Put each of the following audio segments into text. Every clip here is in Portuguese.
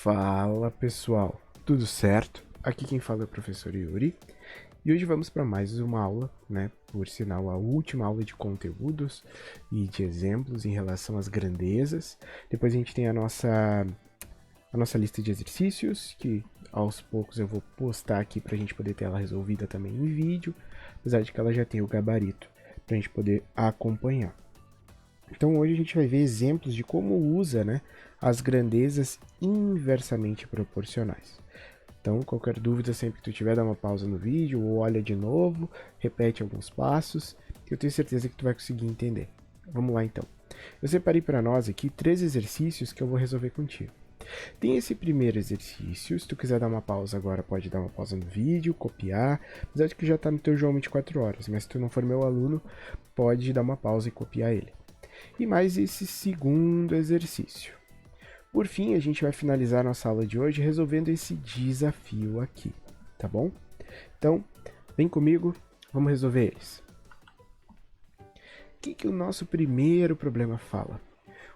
Fala pessoal, tudo certo? Aqui quem fala é o professor Yuri e hoje vamos para mais uma aula, né? Por sinal, a última aula de conteúdos e de exemplos em relação às grandezas. Depois a gente tem a nossa lista de exercícios, que aos poucos eu vou postar aqui para a gente poder ter ela resolvida também em vídeo, apesar de que ela já tem o gabarito para a gente poder acompanhar. Então hoje a gente vai ver exemplos de como usa, né, as grandezas inversamente proporcionais. Então qualquer dúvida sempre que tu tiver, dá uma pausa no vídeo ou olha de novo, repete alguns passos, que eu tenho certeza que tu vai conseguir entender. Vamos lá então. Eu separei para nós aqui 3 exercícios que eu vou resolver contigo. Tem esse primeiro exercício, se tu quiser dar uma pausa agora, pode dar uma pausa no vídeo, copiar, apesar de que já está no teu João 24 horas, mas se tu não for meu aluno, pode dar uma pausa e copiar ele. E mais esse segundo exercício. Por fim, a gente vai finalizar nossa aula de hoje resolvendo esse desafio aqui, tá bom? Então, vem comigo, vamos resolver eles. O que o nosso primeiro problema fala?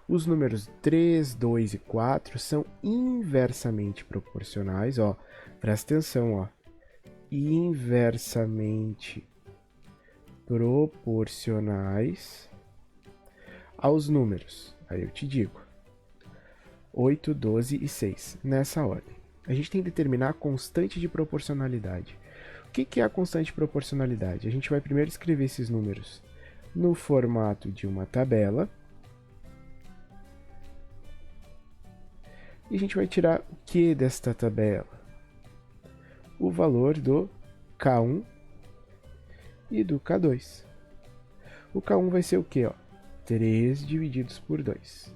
Os números 3, 2 e 4 são inversamente proporcionais, ó. Presta atenção, ó. Inversamente proporcionais aos números. Aí eu te digo. 8, 12 e 6, nessa ordem. A gente tem que determinar a constante de proporcionalidade. O que é a constante de proporcionalidade? A gente vai primeiro escrever esses números no formato de uma tabela. E a gente vai tirar o que desta tabela? O valor do K1 e do K2. O K1 vai ser o quê? 3 divididos por 2.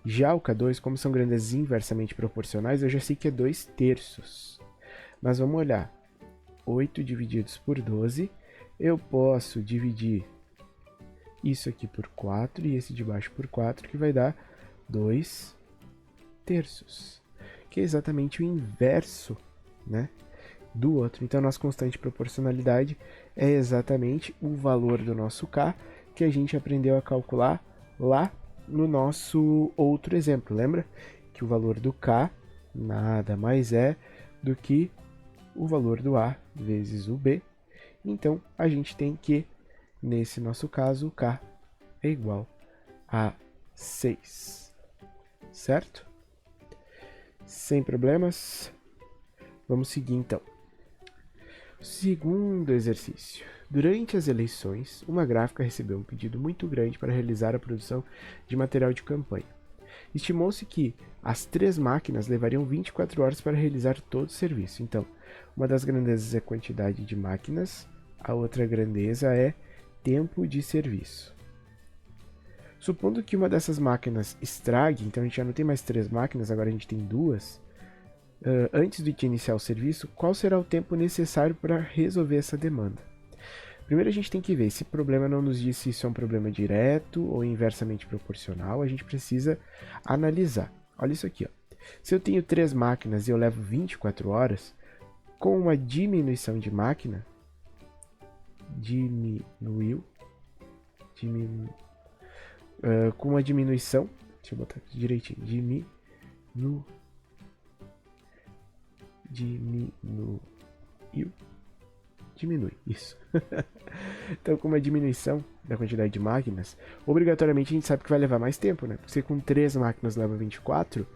Já o K2, como são grandezas inversamente proporcionais, eu já sei que é 2 terços. Mas vamos olhar. 8 divididos por 12, eu posso dividir isso aqui por 4 e esse de baixo por 4, que vai dar 2 terços, que é exatamente o inverso, né, do outro. Então, nossa constante de proporcionalidade é exatamente o valor do nosso K, que a gente aprendeu a calcular lá no nosso outro exemplo. Lembra que o valor do K nada mais é do que o valor do A vezes o B. Então, a gente tem que, nesse nosso caso, o K é igual a 6. Certo? Sem problemas. Vamos seguir então. Segundo exercício. Durante as eleições, uma gráfica recebeu um pedido muito grande para realizar a produção de material de campanha. Estimou-se que as 3 máquinas levariam 24 horas para realizar todo o serviço. Então, uma das grandezas é quantidade de máquinas, a outra grandeza é tempo de serviço. Supondo que uma dessas máquinas estrague, então a gente já não tem mais 3 máquinas, agora a gente tem 2. Antes de iniciar o serviço, qual será o tempo necessário para resolver essa demanda? Primeiro a gente tem que ver, esse problema não nos diz se isso é um problema direto ou inversamente proporcional, a gente precisa analisar. Olha isso aqui, ó. Se eu tenho 3 máquinas e eu levo 24 horas, com uma diminuição de máquina, com uma diminuição, deixa eu botar aqui direitinho, diminui, isso. Então, com uma diminuição da quantidade de máquinas, obrigatoriamente a gente sabe que vai levar mais tempo, né? Porque se com 3 máquinas leva 24,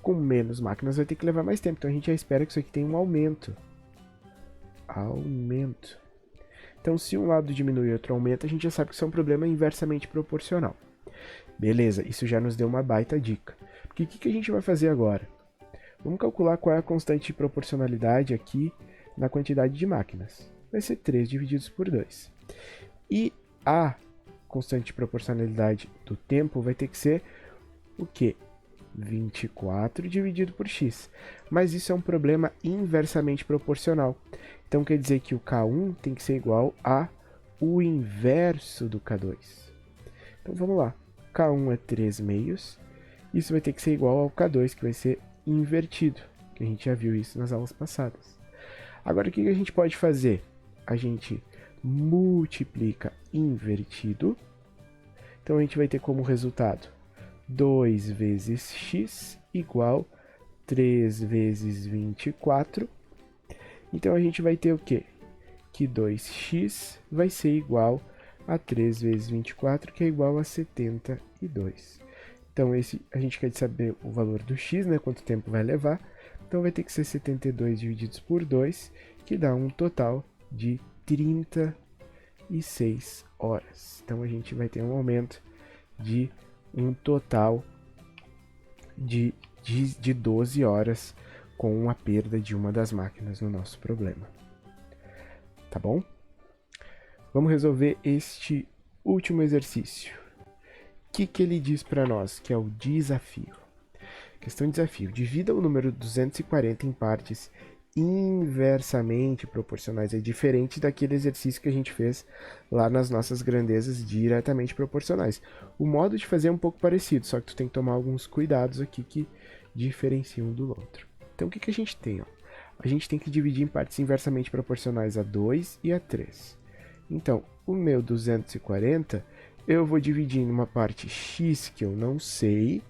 com menos máquinas vai ter que levar mais tempo. Então a gente já espera que isso aqui tenha um aumento. Então, se um lado diminui e outro aumenta, a gente já sabe que isso é um problema inversamente proporcional. Beleza, isso já nos deu uma baita dica. Porque o que a gente vai fazer agora? Vamos calcular qual é a constante de proporcionalidade aqui na quantidade de máquinas. Vai ser 3 divididos por 2. E a constante de proporcionalidade do tempo vai ter que ser o quê? 24 dividido por x. Mas isso é um problema inversamente proporcional. Então quer dizer que o K1 tem que ser igual a o inverso do K2. Então vamos lá. K1 é 3 meios. Isso vai ter que ser igual ao K2, que vai ser invertido. Que a gente já viu isso nas aulas passadas. Agora o que a gente pode fazer? A gente multiplica invertido. Então a gente vai ter como resultado 2 vezes x igual 3 vezes 24. Então, a gente vai ter o quê? Que 2x vai ser igual a 3 vezes 24, que é igual a 72. Então, a gente quer saber o valor do x, né? Quanto tempo vai levar. Então, vai ter que ser 72 divididos por 2, que dá um total de 36 horas. Então, a gente vai ter um aumento de um total de 12 horas com a perda de uma das máquinas no nosso problema. Tá bom? Vamos resolver este último exercício. O que ele diz para nós, que é o desafio? Questão de desafio. Divida o número 240 em partes inversamente proporcionais. É diferente daquele exercício que a gente fez lá nas nossas grandezas diretamente proporcionais. O modo de fazer é um pouco parecido, só que tu tem que tomar alguns cuidados aqui que diferenciam um do outro. Então, o que a gente tem? Ó? A gente tem que dividir em partes inversamente proporcionais a 2 e a 3. Então, o meu 240, eu vou dividir em uma parte x que eu não sei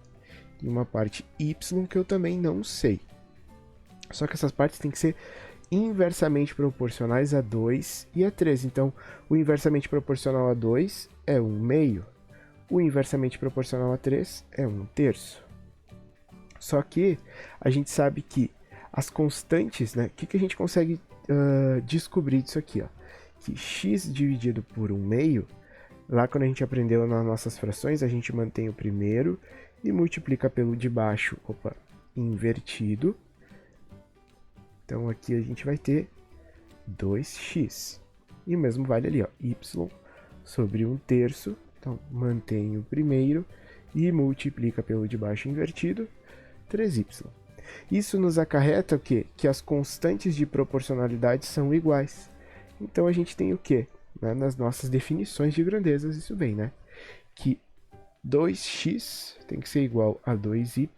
e uma parte y que eu também não sei. Só que essas partes têm que ser inversamente proporcionais a 2 e a 3. Então, o inversamente proporcional a 2 é 1/2. O inversamente proporcional a 3 é 1/3. Só que a gente sabe que as constantes, né? O que a gente consegue descobrir disso aqui? Ó? Que x dividido por 1/2, lá quando a gente aprendeu nas nossas frações, a gente mantém o primeiro e multiplica pelo de baixo, invertido. Então, aqui a gente vai ter 2x. E o mesmo vale ali, ó, y sobre 1/3. Então, mantém o primeiro e multiplica pelo de baixo invertido, 3y. Isso nos acarreta o quê? Que as constantes de proporcionalidade são iguais. Então, a gente tem o quê? Nas nossas definições de grandezas, isso vem, né? Que 2x tem que ser igual a 3y,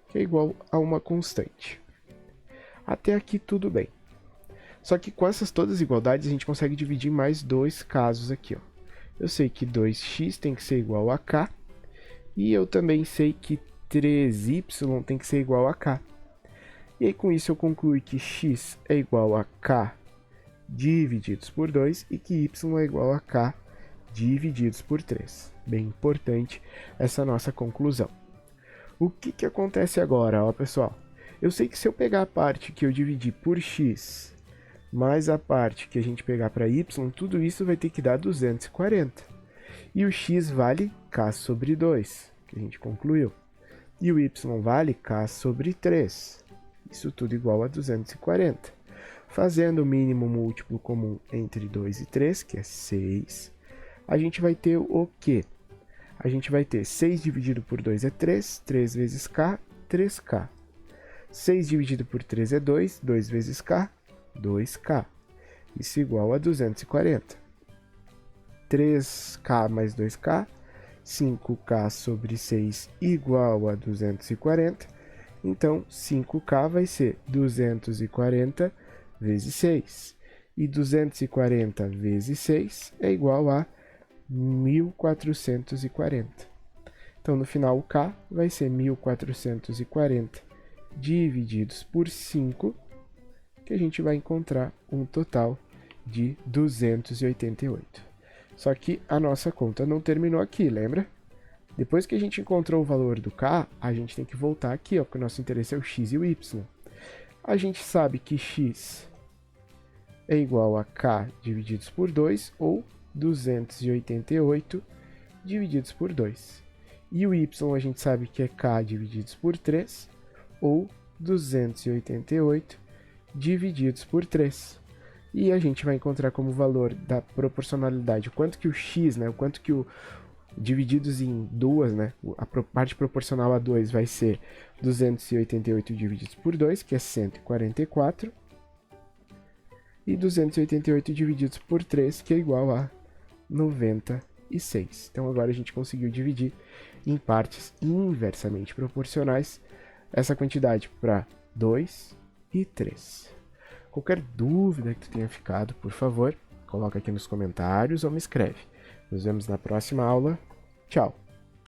que é igual a uma constante. Até aqui tudo bem. Só que com essas todas as igualdades, a gente consegue dividir mais dois casos aqui. Ó. Eu sei que 2x tem que ser igual a k, e eu também sei que 3y tem que ser igual a k. E aí, com isso, eu concluo que x é igual a k divididos por 2 e que y é igual a k divididos por 3. Bem importante essa nossa conclusão. O que acontece agora, ó, pessoal? Eu sei que se eu pegar a parte que eu dividi por x mais a parte que a gente pegar para y, tudo isso vai ter que dar 240. E o x vale k sobre 2, que a gente concluiu. E o y vale k sobre 3. Isso tudo igual a 240. Fazendo o mínimo múltiplo comum entre 2 e 3, que é 6, a gente vai ter o quê? A gente vai ter 6 dividido por 2 é 3, 3 vezes k, 3k. 6 dividido por 3 é 2, 2 vezes k, 2k. Isso igual a 240. 3k mais 2k, 5k sobre 6 igual a 240. Então, 5k vai ser 240 vezes 6. E 240 vezes 6 é igual a 1440. Então, no final, o k vai ser 1440 divididos por 5, que a gente vai encontrar um total de 288. Só que a nossa conta não terminou aqui, lembra? Depois que a gente encontrou o valor do k, a gente tem que voltar aqui, ó, porque o nosso interesse é o x e o y. A gente sabe que x é igual a k divididos por 2, ou 288 divididos por 2. E o y a gente sabe que é k divididos por 3, ou 288 divididos por 3. E a gente vai encontrar como valor da proporcionalidade o quanto que o x, né, o quanto que o divididos em duas, né, a parte proporcional a 2 vai ser 288 divididos por 2, que é 144, e 288 divididos por 3, que é igual a 96. Então agora a gente conseguiu dividir em partes inversamente proporcionais essa quantidade para 2 e 3. Qualquer dúvida que tu tenha ficado, por favor, coloca aqui nos comentários ou me escreve. Nos vemos na próxima aula. Tchau!